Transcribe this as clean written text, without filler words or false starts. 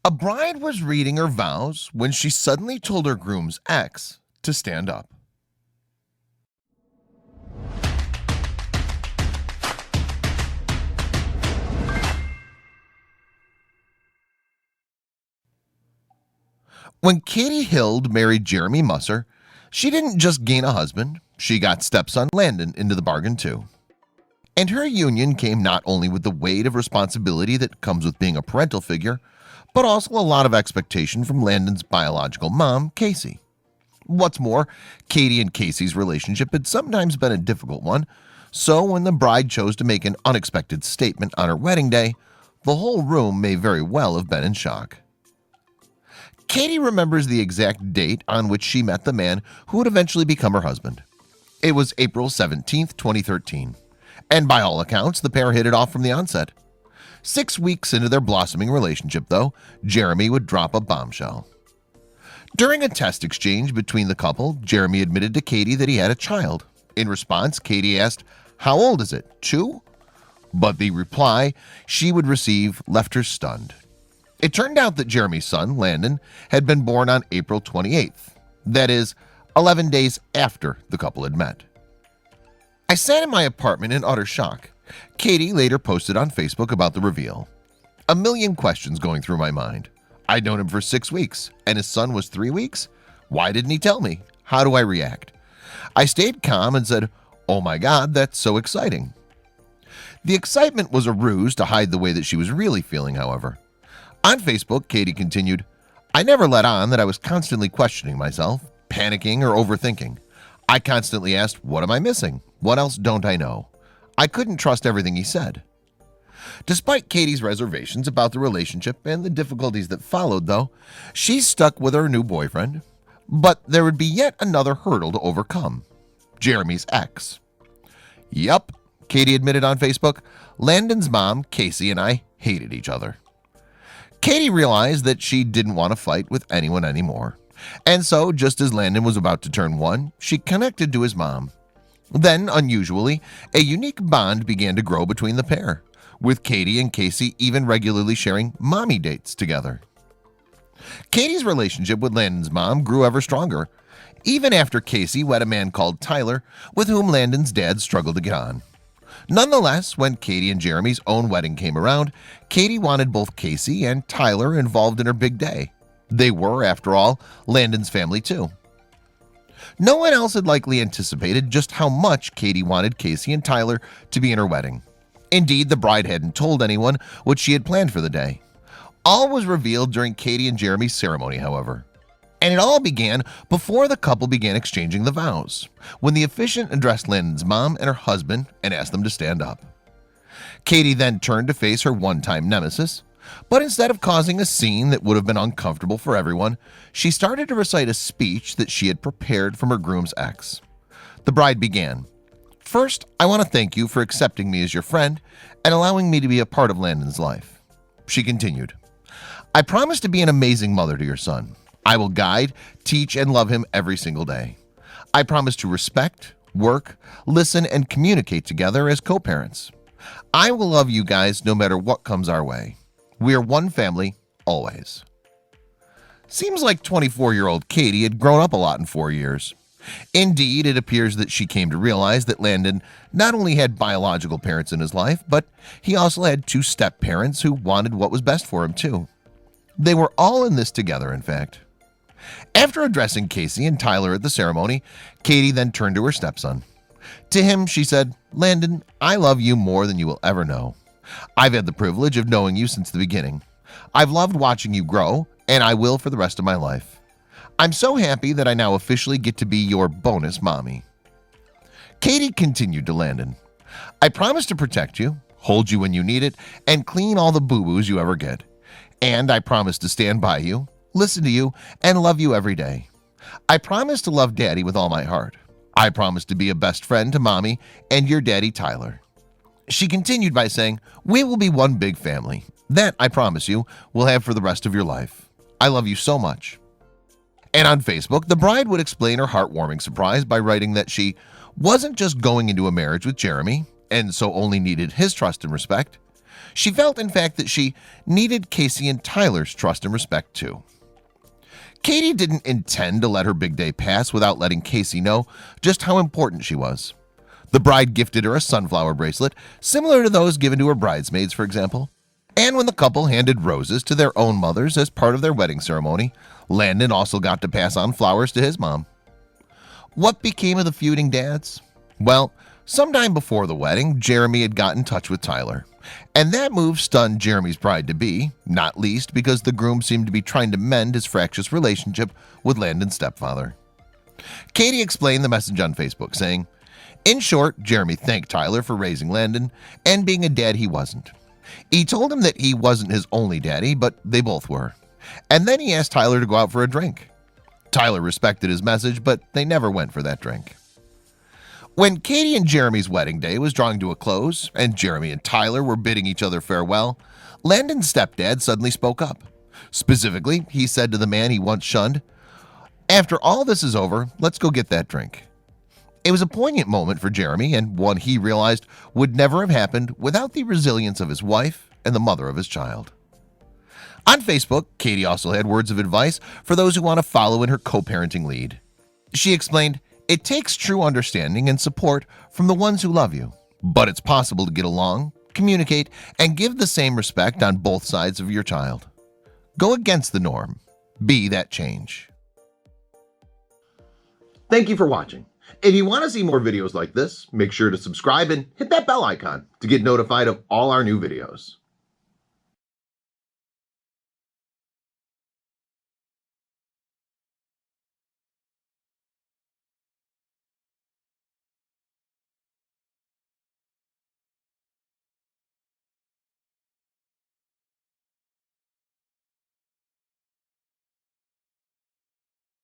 A bride was reading her vows when she suddenly told her groom's ex to stand up. When Katie Hild married Jeremy Musser, she didn't just gain a husband, she got stepson Landon into the bargain too. And her union came not only with the weight of responsibility that comes with being a parental figure, but also a lot of expectation from Landon's biological mom, Casey. What's more, Katie and Casey's relationship had sometimes been a difficult one, so when the bride chose to make an unexpected statement on her wedding day, the whole room may very well have been in shock. Katie remembers the exact date on which she met the man who would eventually become her husband. It was April 17th, 2013, and by all accounts, the pair hit it off from the onset. 6 weeks into their blossoming relationship, though, Jeremy would drop a bombshell. During a text exchange between the couple, Jeremy admitted to Katie that he had a child. In response, Katie asked, "How old is it? 2?" But the reply she would receive left her stunned. It turned out that Jeremy's son, Landon, had been born on April 28th. That is, 11 days after the couple had met. I sat in my apartment in utter shock. Katie later posted on Facebook about the reveal. A million questions going through my mind. I'd known him for 6 weeks, and his son was 3 weeks? Why didn't he tell me? How do I react? I stayed calm and said, "Oh my God, that's so exciting." The excitement was a ruse to hide the way that she was really feeling, however. On Facebook, Katie continued, "I never let on that I was constantly questioning myself, panicking or overthinking. I constantly asked, what am I missing? What else don't I know? I couldn't trust everything he said." Despite Katie's reservations about the relationship and the difficulties that followed, though, she stuck with her new boyfriend. But there would be yet another hurdle to overcome: Jeremy's ex. Yup, Katie admitted on Facebook, Landon's mom, Casey, and I hated each other. Katie realized that she didn't want to fight with anyone anymore. And so, just as Landon was about to turn 1, she connected to his mom. Then, unusually, a unique bond began to grow between the pair, with Katie and Casey even regularly sharing mommy dates together. Katie's relationship with Landon's mom grew ever stronger, even after Casey wed a man called Tyler, with whom Landon's dad struggled to get on. Nonetheless, when Katie and Jeremy's own wedding came around, Katie wanted both Casey and Tyler involved in her big day. They were, after all, Landon's family too. No one else had likely anticipated just how much Katie wanted Casey and Tyler to be in her wedding. Indeed, the bride hadn't told anyone what she had planned for the day. All was revealed during Katie and Jeremy's ceremony, however. And it all began before the couple began exchanging the vows, when the officiant addressed Landon's mom and her husband and asked them to stand up. Katie then turned to face her one-time nemesis, but instead of causing a scene that would have been uncomfortable for everyone, she started to recite a speech that she had prepared from her groom's ex. The bride began, "First, I want to thank you for accepting me as your friend and allowing me to be a part of Landon's life." She continued, "I promise to be an amazing mother to your son. I will guide, teach, and love him every single day. I promise to respect, work, listen, and communicate together as co-parents. I will love you guys no matter what comes our way. We are one family, always." Seems like 24-year-old Katie had grown up a lot in 4 years. Indeed, it appears that she came to realize that Landon not only had biological parents in his life, but he also had 2 step-parents who wanted what was best for him too. They were all in this together, in fact. After addressing Casey and Tyler at the ceremony, Katie then turned to her stepson. To him, she said, "Landon, I love you more than you will ever know. I've had the privilege of knowing you since the beginning. I've loved watching you grow, and I will for the rest of my life. I'm so happy that I now officially get to be your bonus mommy." Katie continued to Landon, "I promise to protect you, hold you when you need it, and clean all the boo-boos you ever get. And I promise to stand by you, listen to you, and love you every day. I promise to love Daddy with all my heart. I promise to be a best friend to Mommy and your daddy Tyler." She continued by saying, "We will be one big family. That, I promise you, will have for the rest of your life. I love you so much." And on Facebook, the bride would explain her heartwarming surprise by writing that she wasn't just going into a marriage with Jeremy, and so only needed his trust and respect. She felt, in fact, that she needed Casey and Tyler's trust and respect too. Katie didn't intend to let her big day pass without letting Casey know just how important she was. The bride gifted her a sunflower bracelet, similar to those given to her bridesmaids, for example. And when the couple handed roses to their own mothers as part of their wedding ceremony, Landon also got to pass on flowers to his mom. What became of the feuding dads? Well, sometime before the wedding, Jeremy had got in touch with Tyler. And that move stunned Jeremy's bride-to-be, not least because the groom seemed to be trying to mend his fractious relationship with Landon's stepfather. Katie explained the message on Facebook, saying, "In short, Jeremy thanked Tyler for raising Landon and being a dad he wasn't. He told him that he wasn't his only daddy, but they both were. And then he asked Tyler to go out for a drink. Tyler respected his message, but they never went for that drink." When Katie and Jeremy's wedding day was drawing to a close and Jeremy and Tyler were bidding each other farewell, Landon's stepdad suddenly spoke up. Specifically, he said to the man he once shunned, "After all this is over, let's go get that drink." It was a poignant moment for Jeremy, and one he realized would never have happened without the resilience of his wife and the mother of his child. On Facebook, Katie also had words of advice for those who want to follow in her co-parenting lead. She explained, "It takes true understanding and support from the ones who love you, but it's possible to get along, communicate, and give the same respect on both sides of your child. Go against the norm. Be that change." Thank you for watching. If you want to see more videos like this, make sure to subscribe and hit that bell icon to get notified of all our new videos.